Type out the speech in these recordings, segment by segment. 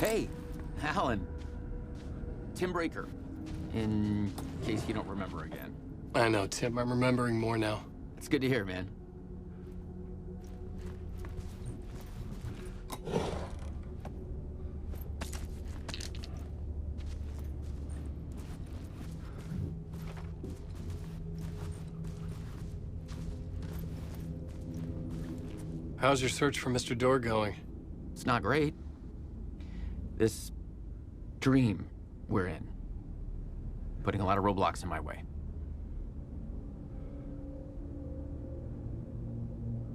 Hey, Alan. Tim Breaker, in case you don't remember again. I know, Tim. I'm remembering more now. It's good to hear, man. How's your search for Mr. Door going? It's not great. This dream we're in, putting a lot of roadblocks in my way.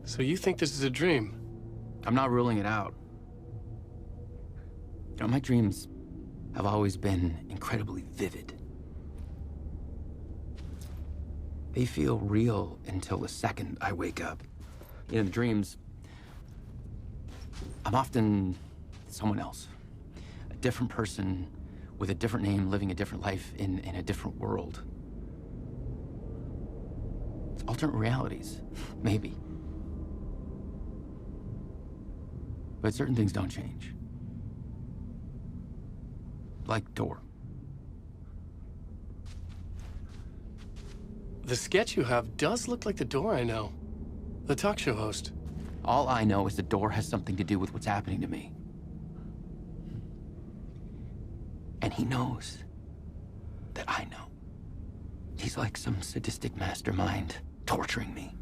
So you think this is a dream? I'm not ruling it out. You know, my dreams have always been incredibly vivid. They feel real until the second I wake up. In the dreams, I'm often someone else. A different person with a different name, living a different life in a different world. It's alternate realities, maybe. But certain things don't change. Like Door. The sketch you have does look like the Door I know. The talk show host. All I know is the Door has something to do with what's happening to me. And he knows that I know. He's like some sadistic mastermind torturing me.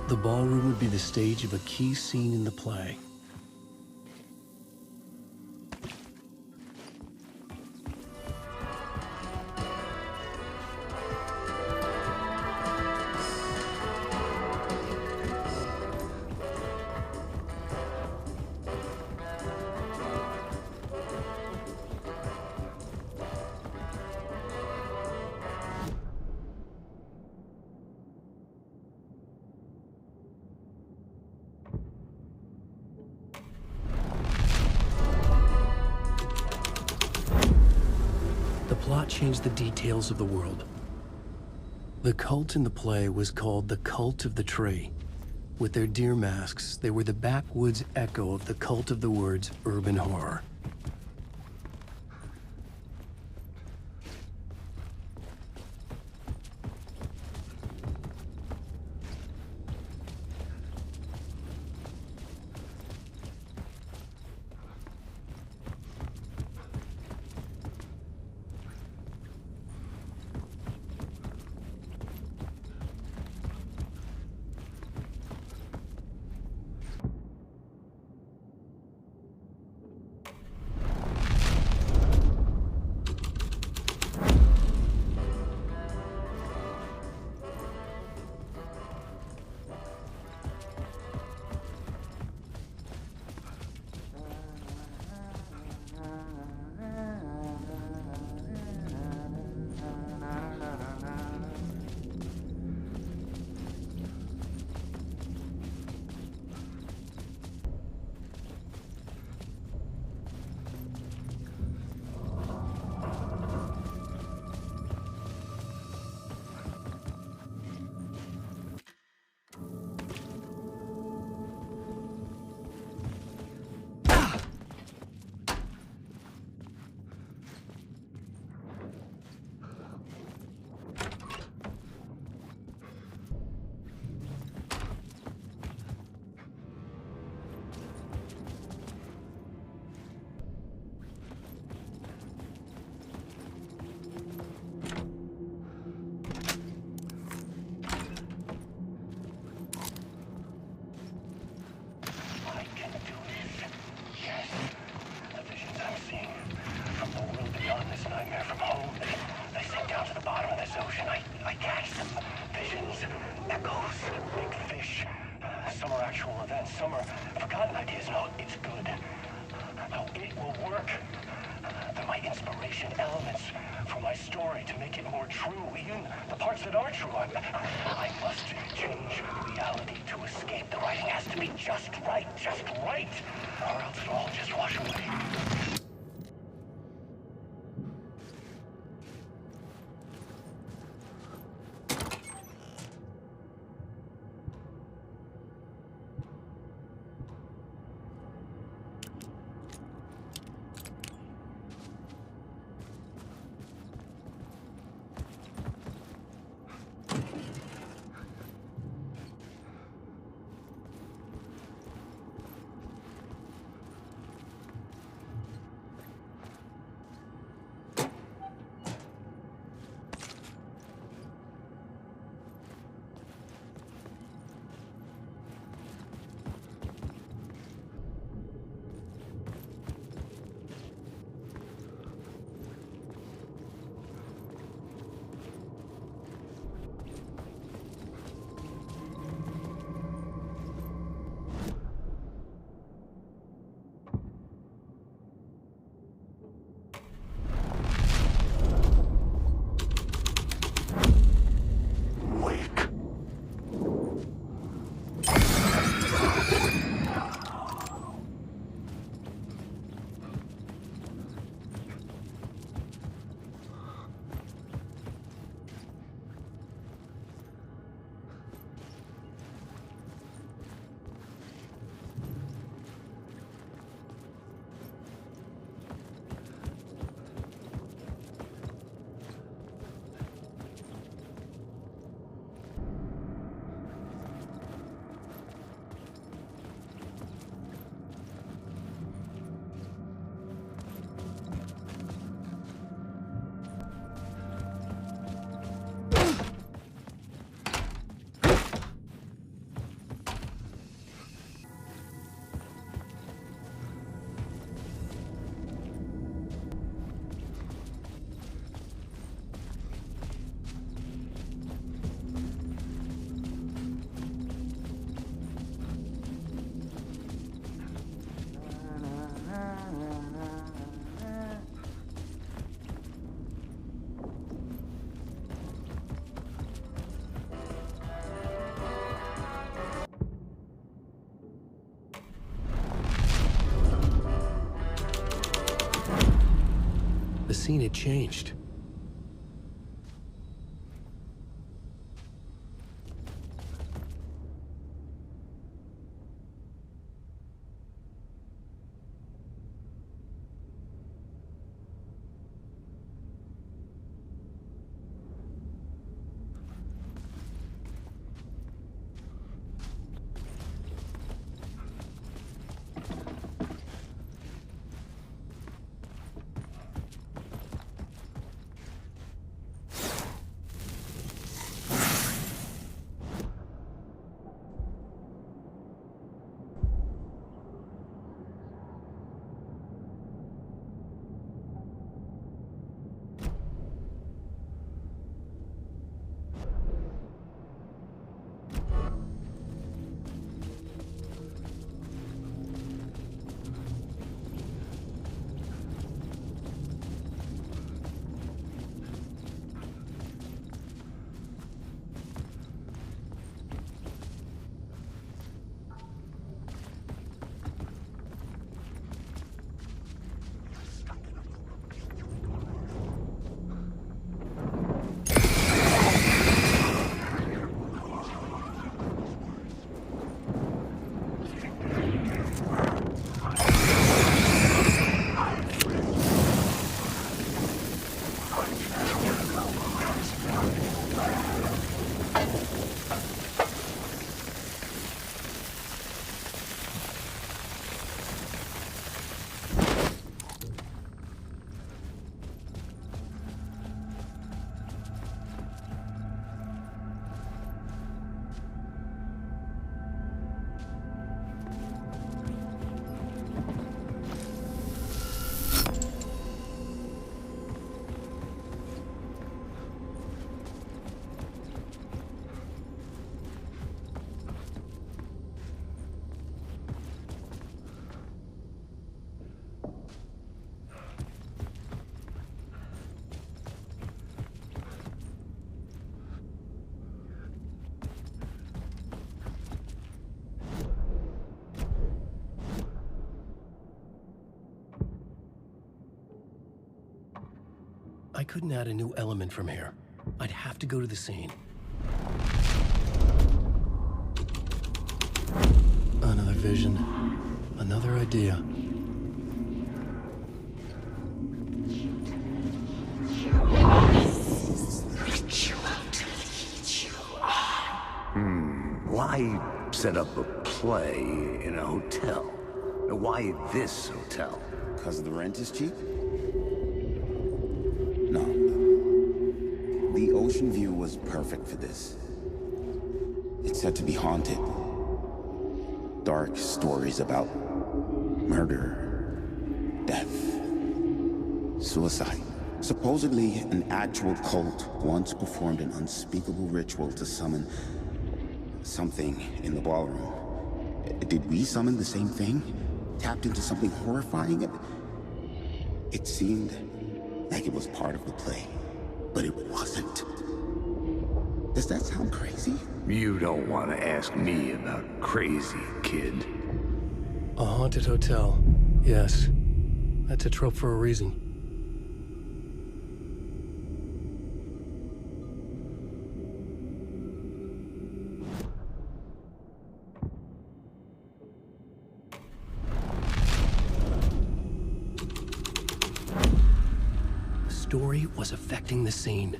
The ballroom would be the stage of a key scene in the play. The plot changed the details of the world. The cult in the play was called the Cult of the Tree. With their deer masks, they were the backwoods echo of the cult of the woods urban horror. just right, or else it'll all just wash away. The scene had changed. I couldn't add a new element from here. I'd have to go to the scene. Another vision. Another idea. Why set up a play in a hotel? Why this hotel? Because the rent is cheap? No. The ocean view was perfect for this. It's said to be haunted. Dark stories about murder, death, suicide. Supposedly, an actual cult once performed an unspeakable ritual to summon something in the ballroom. Did we summon the same thing? Tapped into something horrifying? It seemed like it was part of the play, but it wasn't. Does that sound crazy? You don't want to ask me about crazy, kid. A haunted hotel. Yes. That's a trope for a reason. The story was affecting the scene.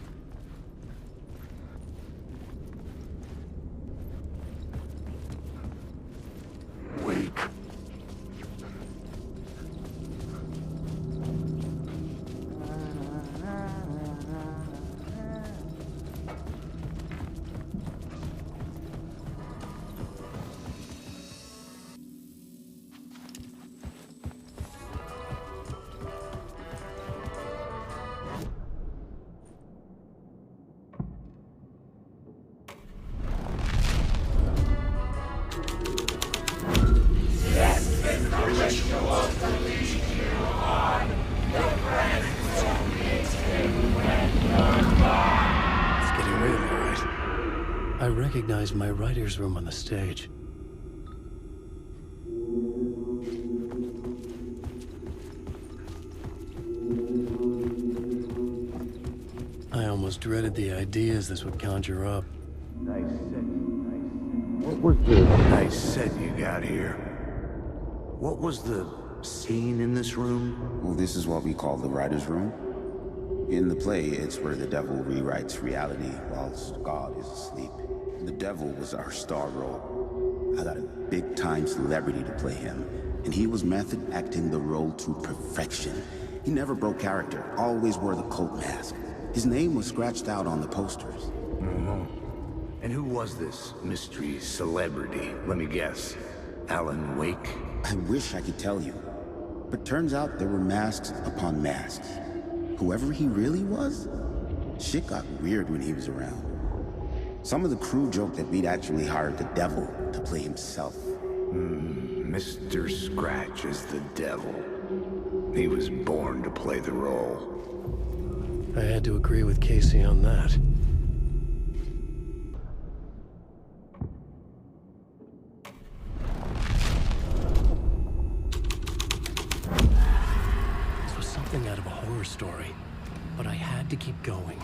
I recognize my writer's room on the stage. I almost dreaded the ideas this would conjure up. What was the nice set you got here? What was the scene in this room? Well, this is what we call the writer's room. In the play, it's where the devil rewrites reality whilst God is asleep. The devil was our star role. I got a big-time celebrity to play him, and he was method acting the role to perfection. He never broke character, always wore the cult mask. His name was scratched out on the posters. And who was this mystery celebrity? Let me guess. Alan Wake? I wish I could tell you, but turns out there were masks upon masks. Whoever he really was, shit got weird when he was around. Some of the crew joked that we'd actually hired the devil to play himself. Mr. Scratch is the devil. He was born to play the role. I had to agree with Casey on that. This was something out of a horror story, but I had to keep going.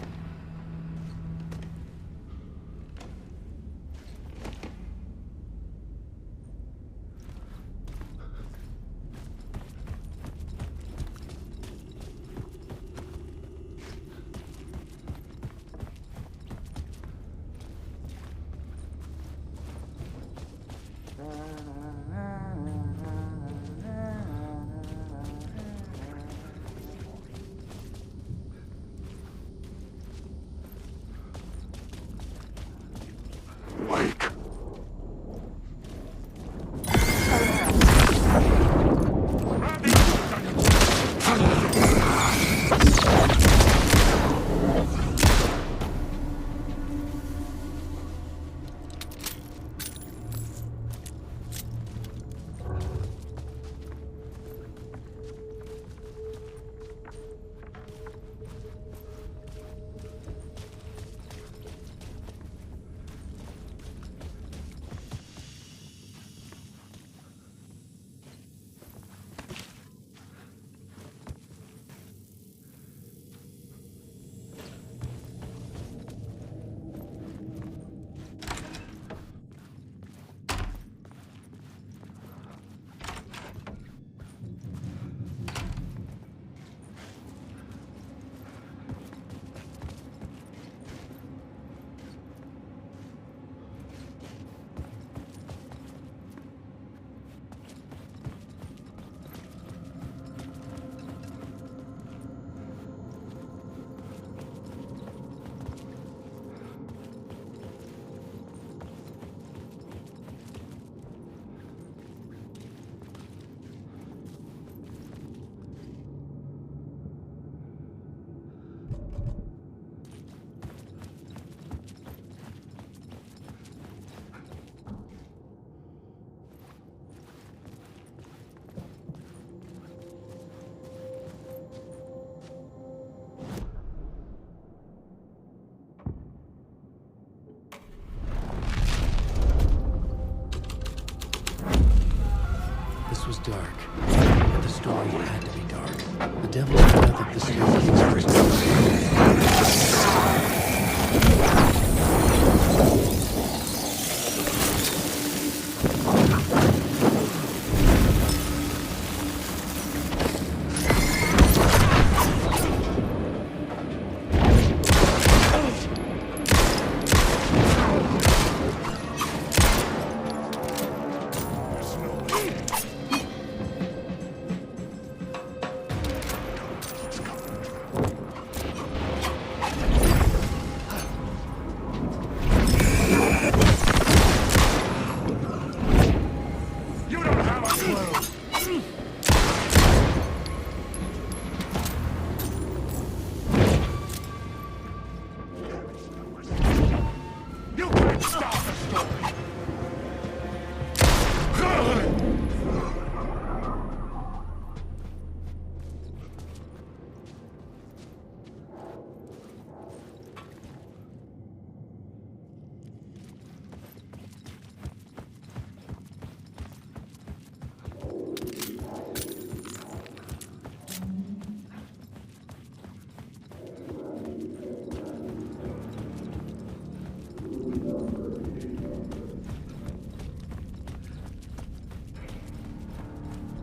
This was dark, but the story had to be dark. The devil got up the staircase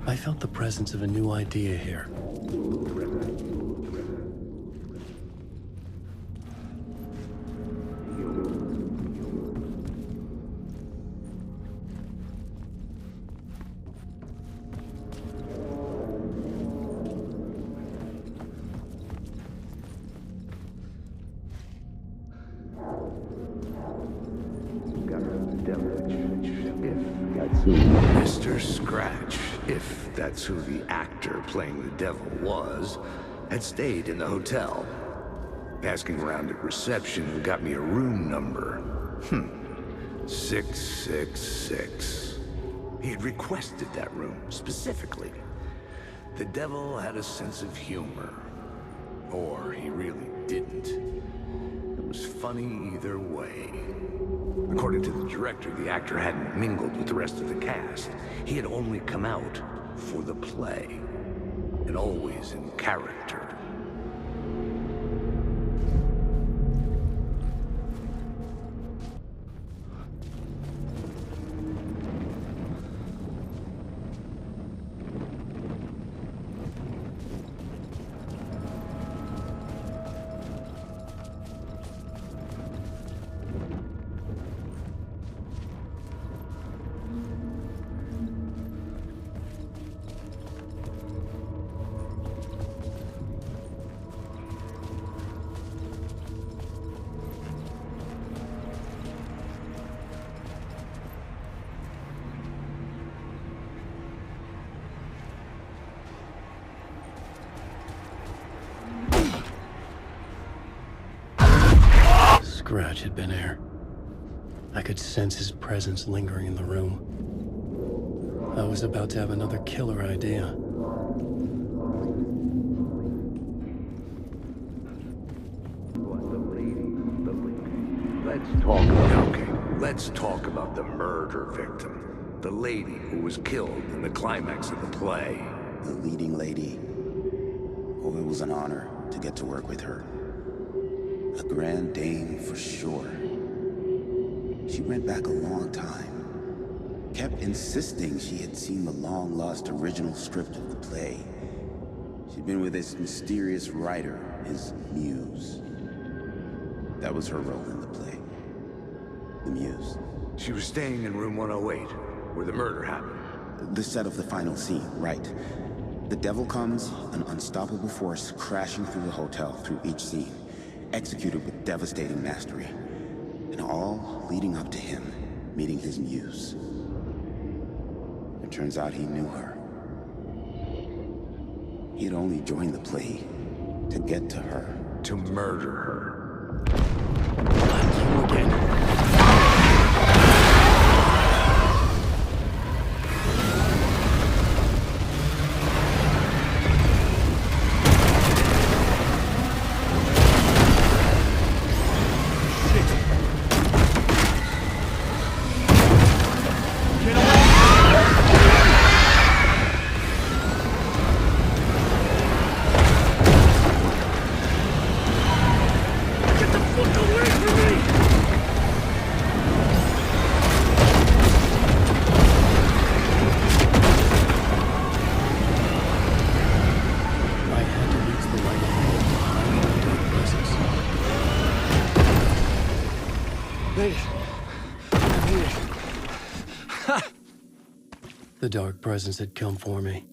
I felt the presence of a new idea here. Mr. Scratch, if that's who the actor playing the devil was, had stayed in the hotel. Asking around at reception got me a room number. 666. He had requested that room, specifically. The devil had a sense of humor. Or he really didn't. It was funny either way. According to the director, the actor hadn't mingled with the rest of the cast. He had only come out for the play, and always in character. Scratch had been here. I could sense his presence lingering in the room. I was about to have another killer idea. Let's talk about the murder victim. The lady who was killed in the climax of the play. The leading lady. Oh, it was an honor to get to work with her. A grand dame for sure. She went back a long time. Kept insisting she had seen the long-lost original script of the play. She'd been with this mysterious writer, his muse. That was her role in the play. The muse. She was staying in room 108, where the murder happened. The set of the final scene, right. The devil comes, an unstoppable force crashing through the hotel through each scene, executed with devastating mastery. And all leading up to him meeting his muse. It turns out he knew her. He had only joined the play to get to her. to murder her. Not you again. The dark presence had come for me,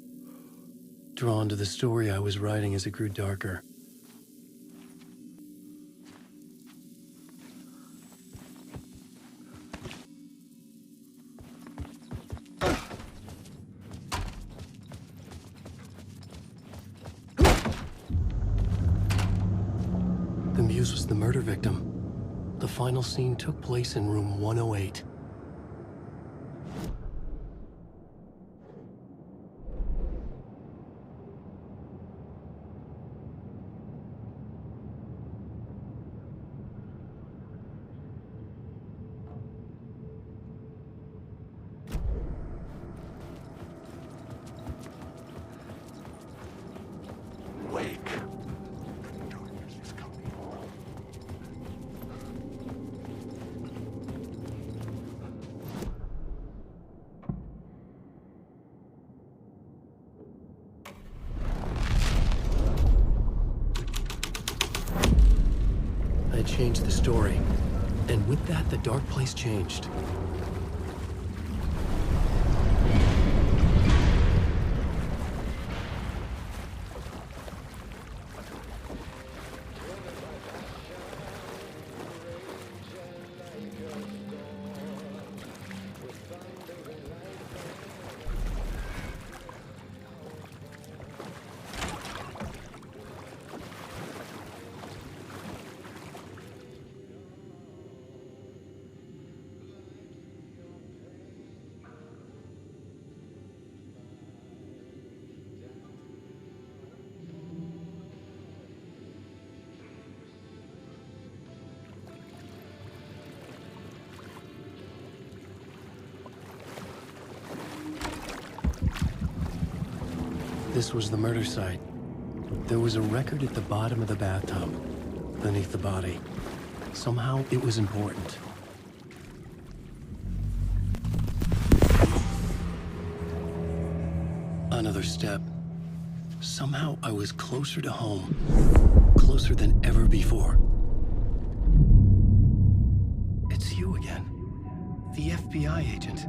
drawn to the story I was writing as it grew darker. The muse was the murder victim. The final scene took place in room 108. Wake. I changed the story, and with that, the dark place changed. This was the murder site. There was a record at the bottom of the bathtub, beneath the body. Somehow, it was important. Another step. Somehow, I was closer to home. Closer than ever before. It's you again. The FBI agent.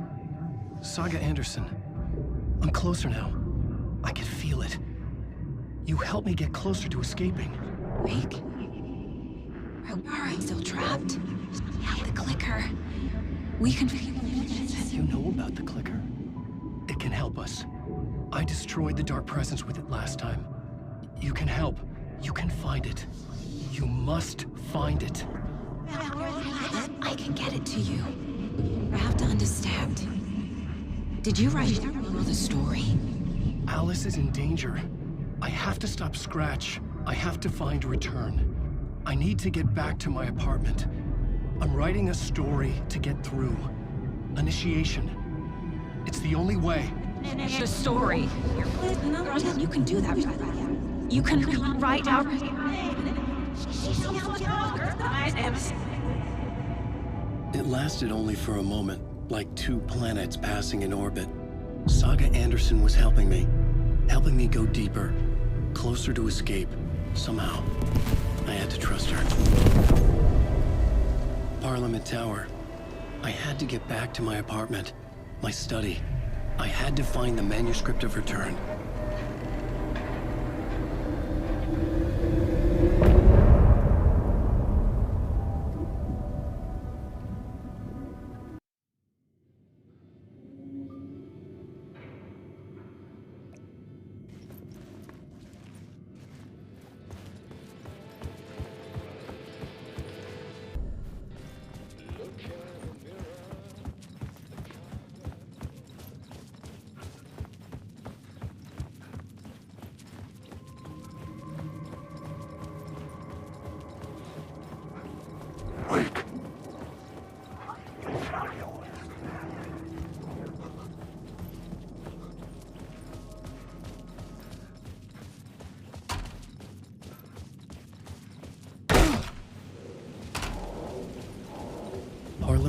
Saga Anderson. I'm closer now. I can feel it. You helped me get closer to escaping. Wake? Are I still trapped? The clicker. We can... You know about the clicker? It can help us. I destroyed the dark presence with it last time. You can help. You can find it. You must find it. I can get it to you. I have to understand. Did you write the story? Alice is in danger. I have to stop Scratch. I have to find Return. I need to get back to my apartment. I'm writing a story to get through. Initiation. It's the only way. The story. You can do that. You can write out... It lasted only for a moment, like two planets passing in orbit. Saga Anderson was helping me go deeper, closer to escape, somehow. I had to trust her. Parliament Tower. I had to get back to my apartment, my study. I had to find the manuscript of Return.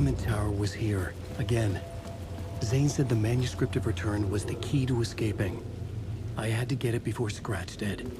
Parliament Tower was here, again. Zane said the manuscript of return was the key to escaping. I had to get it before Scratch did.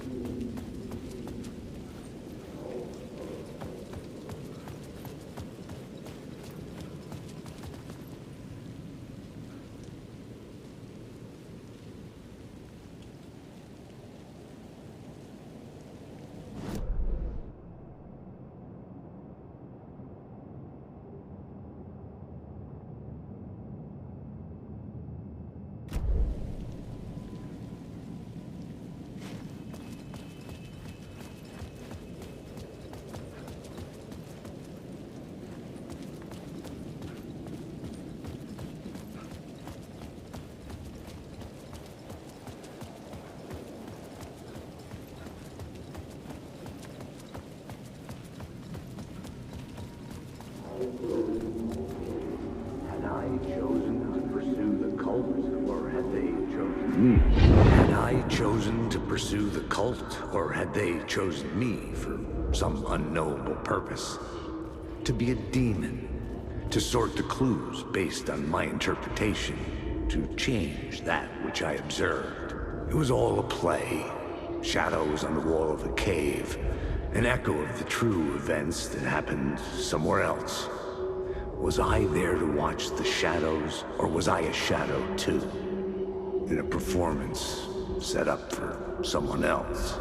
Had I chosen to pursue the cult, or had they chosen me? Had I chosen to pursue the cult, or had they chosen me for some unknowable purpose? To be a demon, to sort the clues based on my interpretation, to change that which I observed. It was all a play. Shadows on the wall of a cave. An echo of the true events that happened somewhere else. Was I there to watch the shadows, or was I a shadow too? In a performance set up for someone else?